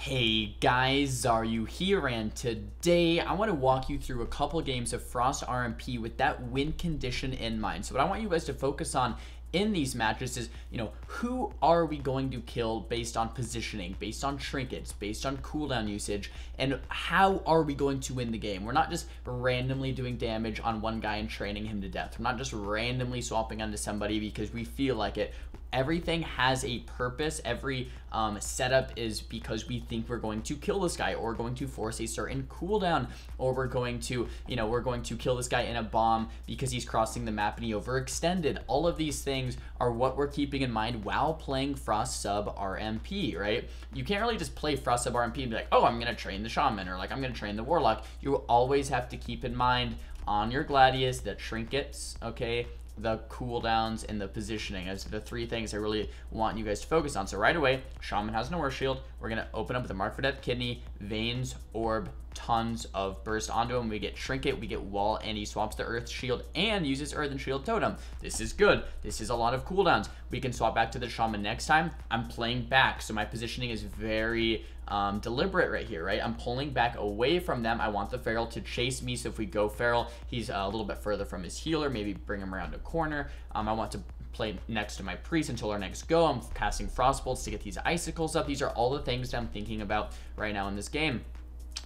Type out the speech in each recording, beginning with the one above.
Hey guys, Xaryu here, and today I want to walk you through a couple games of Frost RMP with that win condition in mind. So what I want you guys to focus on in these matches is, who are we going to kill based on positioning, based on trinkets, based on cooldown usage, and how are we going to win the game? We're not just randomly doing damage on one guy and training him to death. We're not just randomly swapping onto somebody because we feel like it. Everything has a purpose. Every setup is because we think we're going to kill this guy, or going to force a certain cooldown, or we're going to kill this guy in a bomb because he's crossing the map and he overextended. All of these things are what we're keeping in mind while playing Frost Sub RMP, right? You can't really just play Frost Sub RMP and be like, oh, I'm gonna train the Shaman, or like I'm gonna train the Warlock. You always have to keep in mind on your Gladius the trinkets, okay, the cooldowns, and the positioning as the three things I really want you guys to focus on. So right away, Shaman has no War Shield. We're gonna open up with a Mark for Death Kidney, Veins, Orb, tons of burst onto him. We get Trinket, we get Wall, and he swaps the Earth Shield and uses Earth and Shield Totem. This is good. This is a lot of cooldowns. We can swap back to the Shaman next time. I'm playing back, so my positioning is very deliberate right here, right? I'm pulling back away from them. I want the Feral to chase me, so if we go Feral, he's a little bit further from his healer. Maybe bring him around a corner. I want to play next to my priest until our next go. I'm casting Frostbolts to get these icicles up. These are all the things that I'm thinking about right now in this game.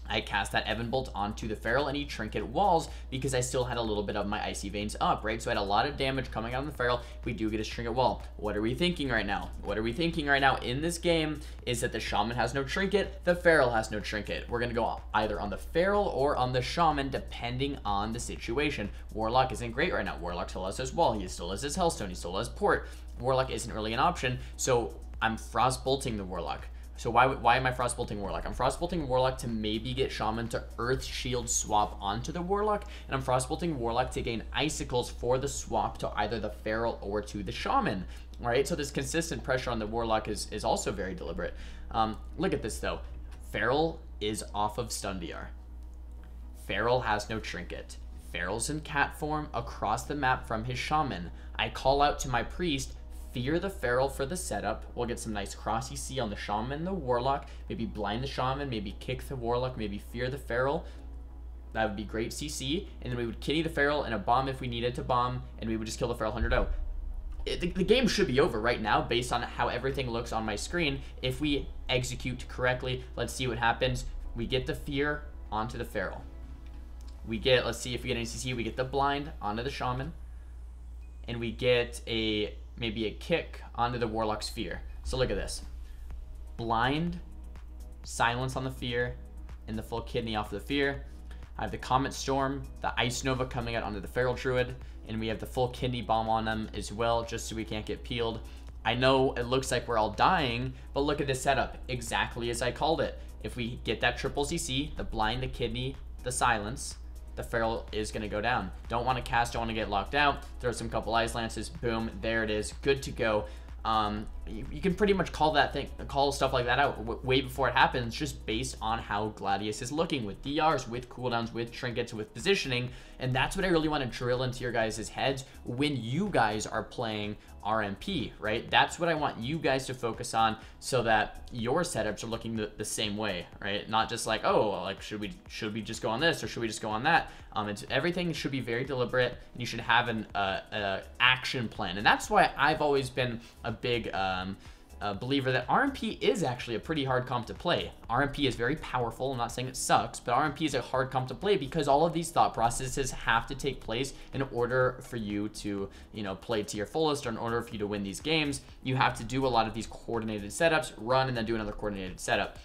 I cast that Evan Bolt onto the Feral and he Trinket Walls because I still had a little bit of my Icy Veins up, right? So I had a lot of damage coming out of the Feral. We do get his Trinket Wall. What are we thinking right now? What are we thinking right now in this game is that the Shaman has no Trinket, the Feral has no Trinket. We're going to go either on the Feral or on the Shaman depending on the situation. Warlock isn't great right now. Warlock still has his Wall. He still has his Hellstone. He still has Port. Warlock isn't really an option, so I'm Frostbolting the Warlock. So why am I Frostbolting Warlock? I'm Frostbolting Warlock to maybe get Shaman to Earth Shield swap onto the Warlock, and I'm Frostbolting Warlock to gain Icicles for the swap to either the Feral or to the Shaman, right? So this consistent pressure on the Warlock is also very deliberate. Look at this though. Feral is off of Stun DR. Feral has no Trinket. Feral's in cat form across the map from his Shaman. I call out to my priest, fear the Feral for the setup. We'll get some nice cross EC on the Shaman and the Warlock. Maybe blind the Shaman, maybe kick the Warlock, maybe fear the Feral. That would be great CC. And then we would kitty the Feral and a bomb if we needed to bomb, and we would just kill the Feral 100-0. The game should be over right now based on how everything looks on my screen. If we execute correctly, let's see what happens. We get the fear onto the Feral. Let's see if we get any CC. We get the blind onto the Shaman. And we get maybe a kick onto the Warlock's Fear. So look at this. Blind, silence on the Fear, and the full kidney off the Fear. I have the Comet Storm, the Ice Nova coming out onto the Feral Druid, and we have the full kidney bomb on them as well, just so we can't get peeled. I know it looks like we're all dying, but look at this setup, exactly as I called it. If we get that triple CC, the blind, the kidney, the silence, the Feral is going to go down. Don't want to cast, don't want to get locked out. Throw some couple Ice Lances, boom, there it is, good to go. You can pretty much call stuff like that out way before it happens, just based on how Gladius is looking with DRs, with cooldowns, with trinkets, with positioning. And that's what I really want to drill into your guys' heads when you guys are playing RMP, right? That's what I want you guys to focus on so that your setups are looking the same way, right? Not just like, oh, like should we just go on this or should we just go on that? Everything should be very deliberate, and you should have an action plan. And that's why I've always been a big believer that RMP is actually a pretty hard comp to play. RMP is very powerful. I'm not saying it sucks, but RMP is a hard comp to play because all of these thought processes have to take place in order for you to, play to your fullest, or in order for you to win these games. You have to do a lot of these coordinated setups, run, and then do another coordinated setup.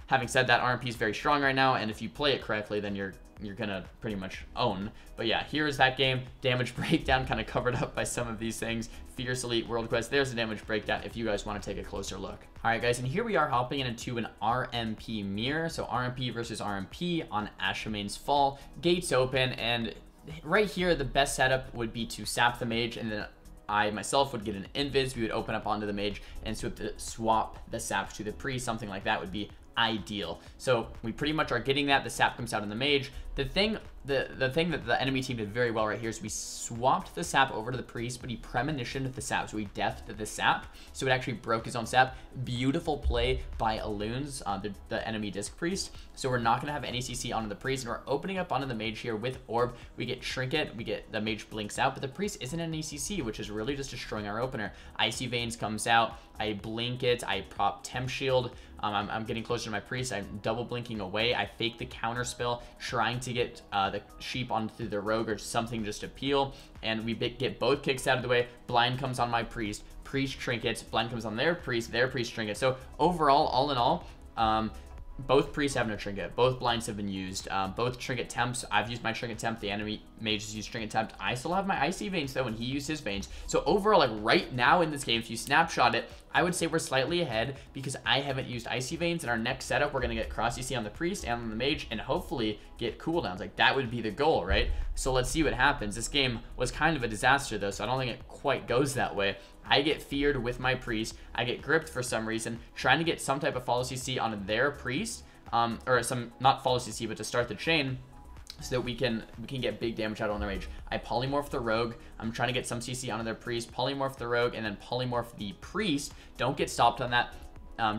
Having said that, RMP is very strong right now, and if you play it correctly, then you're gonna pretty much own. But yeah, here is that game. Damage breakdown kind of covered up by some of these things. Fierce Elite World Quest, there's a damage breakdown if you guys want to take a closer look. All right guys, and here we are hopping into an RMP mirror. So RMP versus RMP on Ashamane's Fall. Gates open, and right here the best setup would be to sap the mage, and then I myself would get an invis. We would open up onto the mage and swap the sap to the priest. Something like that would be ideal. So we pretty much are getting that. The sap comes out in the mage. The thing the thing that the enemy team did very well right here is we swapped the sap over to the priest, but he premonitioned the sap, so he deathed the sap, so it actually broke his own sap. Beautiful play by Aloons, the enemy disc priest. So we're not gonna have any CC onto the priest, and we're opening up onto the mage here with orb. We get trinket, we get the mage blinks out, but the priest isn't any CC, which is really just destroying our opener. Icy veins comes out, I blink it, I prop temp shield. I'm getting closer to my priest. I'm double blinking away. I fake the counter spell, trying to get the sheep onto the rogue or something just to peel. And we get both kicks out of the way. Blind comes on my priest. Priest trinkets. Blind comes on their priest trinket. So overall, all in all, both priests have no trinket. Both blinds have been used. Both trinket temps. I've used my trinket temp. The enemy mage has used trinket temp. I still have my icy veins though, and he used his veins. So overall, like right now in this game, if you snapshot it, I would say we're slightly ahead because I haven't used icy veins. In our next setup, we're gonna get cross CC on the priest and on the mage, and hopefully get cooldowns. Like that would be the goal, right? So let's see what happens. This game was kind of a disaster though, so I don't think it quite goes that way. I get feared with my priest. I get gripped for some reason, trying to get some type of follow CC on their priest, or some, not follow CC, but to start the chain, so that we can get big damage out on their mage. I polymorph the rogue. I'm trying to get some CC onto their priest, polymorph the rogue, and then polymorph the priest. Don't get stopped on that.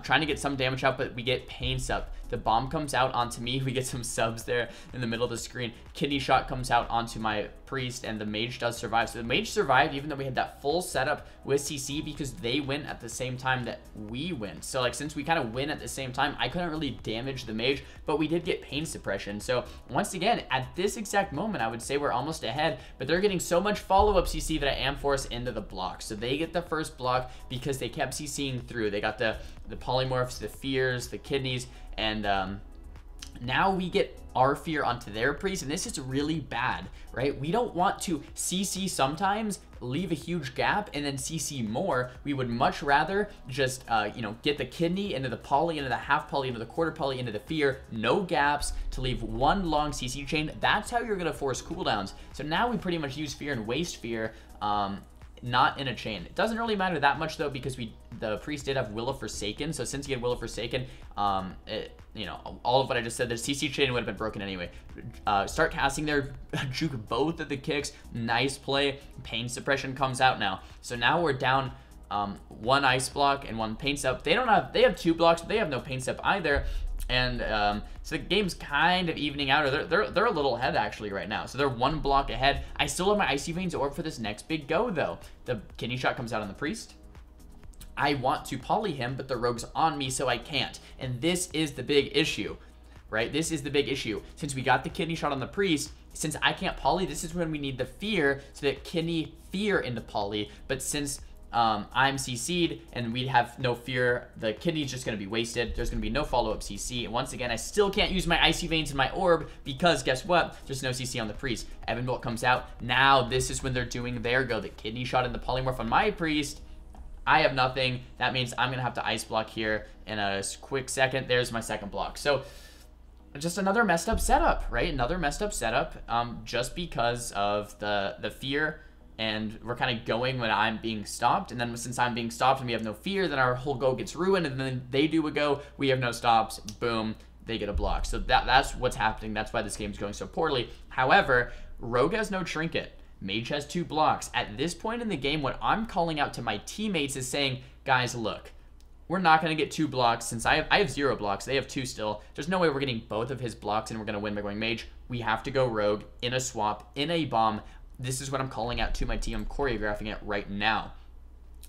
Trying to get some damage out, but we get pain sub. The bomb comes out onto me. We get some subs there in the middle of the screen. Kidney shot comes out onto my priest, and the mage does survive. So the mage survived even though we had that full setup with CC because they win at the same time that we win. So like since we kind of win at the same time, I couldn't really damage the mage, but we did get pain suppression. So once again, at this exact moment, I would say we're almost ahead, but they're getting so much follow-up CC that I am forced into the block. So they get the first block because they kept CCing through. They got the polymorphs, the fears, the kidneys, and now we get our fear onto their priest, and this is really bad, right? We don't want to CC sometimes, leave a huge gap, and then CC more. We would much rather just, you know, get the kidney into the poly, into the half poly, into the quarter poly, into the fear, no gaps to leave one long CC chain. That's how you're gonna force cooldowns. So now we pretty much use fear and waste fear, not in a chain. It doesn't really matter that much though, because the priest did have Will of Forsaken. So since he had Will of Forsaken, you know, all of what I just said, the CC chain would have been broken anyway. Start casting there, juke both of the kicks. Nice play. Pain suppression comes out now. So now we're down one ice block and one pain step. They have 2 blocks, but they have no pain step either. And so the game's kind of evening out, or they're a little ahead actually right now. So they're 1 block ahead. I still have my Icy Veins orb for this next big go though. The kidney shot comes out on the priest. I want to poly him, but the rogue's on me, so I can't. And this is the big issue, right? This is the big issue. Since we got the kidney shot on the priest, since I can't poly, this is when we need the fear so that kidney fear into poly. But since I'm CC'd and we have no fear, the kidney's just going to be wasted. There's going to be no follow-up CC. And once again, I still can't use my Icy Veins in my orb because guess what? There's no CC on the priest. Evan Bolt comes out. Now this is when they're doing their go. The kidney shot in the polymorph on my priest. I have nothing. That means I'm going to have to ice block here in a quick second. There's my second block. So just another messed up setup, right? Another messed up setup just because of the fear. And we're kind of going when I'm being stopped. And then since I'm being stopped and we have no fear, then our whole go gets ruined. And then they do a go. We have no stops. Boom. They get a block. So that's what's happening. That's why this game's going so poorly. However, Rogue has no trinket. Mage has 2 blocks. At this point in the game, what I'm calling out to my teammates is saying, guys, look, we're not going to get 2 blocks since I have 0 blocks. They have 2 still. There's no way we're getting both of his blocks and we're going to win by going Mage. We have to go Rogue in a swap, in a bomb. This is what I'm calling out to my team. I'm choreographing it right now.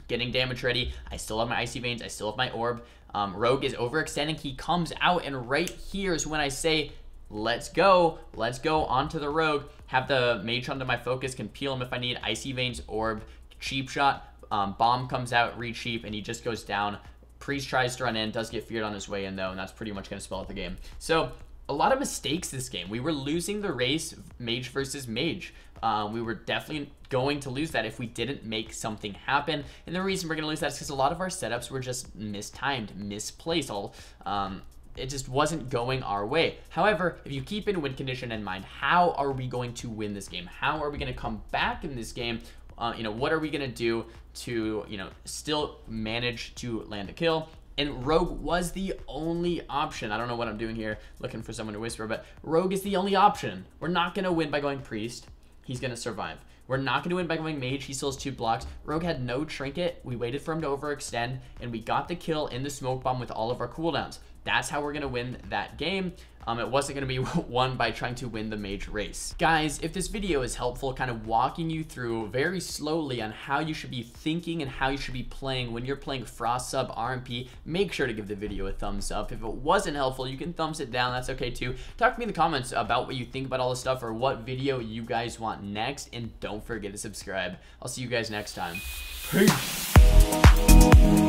Getting damage ready. I still have my Icy Veins. I still have my orb. Rogue is overextending. He comes out, and right here is when I say, let's go. Let's go onto the Rogue. Have the mage onto my focus. Can peel him if I need. Icy Veins, orb, cheap shot. Bomb comes out, re-cheap, and he just goes down. Priest tries to run in. Does get feared on his way in, though, and that's pretty much going to spell out the game. So a lot of mistakes this game. We were losing the race mage versus mage. We were definitely going to lose that if we didn't make something happen. And the reason we're going to lose that is because a lot of our setups were just mistimed, misplaced. It just wasn't going our way. However, if you keep in win condition in mind, how are we going to win this game? How are we going to come back in this game? You know, what are we going to do to, you know, still manage to land a kill? And Rogue was the only option. I don't know what I'm doing here, looking for someone to whisper, but Rogue is the only option. We're not going to win by going Priest. He's going to survive. We're not going to win by going Mage. He still has 2 blocks. Rogue had no Trinket. We waited for him to overextend, and we got the kill in the Smoke Bomb with all of our cooldowns. That's how we're going to win that game. It wasn't going to be won by trying to win the Mage race. Guys, if this video is helpful, kind of walking you through very slowly on how you should be thinking and how you should be playing when you're playing Frost Sub RMP, make sure to give the video a thumbs up. If it wasn't helpful, you can thumbs it down. That's okay too. Talk to me in the comments about what you think about all this stuff or what video you guys want next. And don't forget to subscribe. I'll see you guys next time. Peace.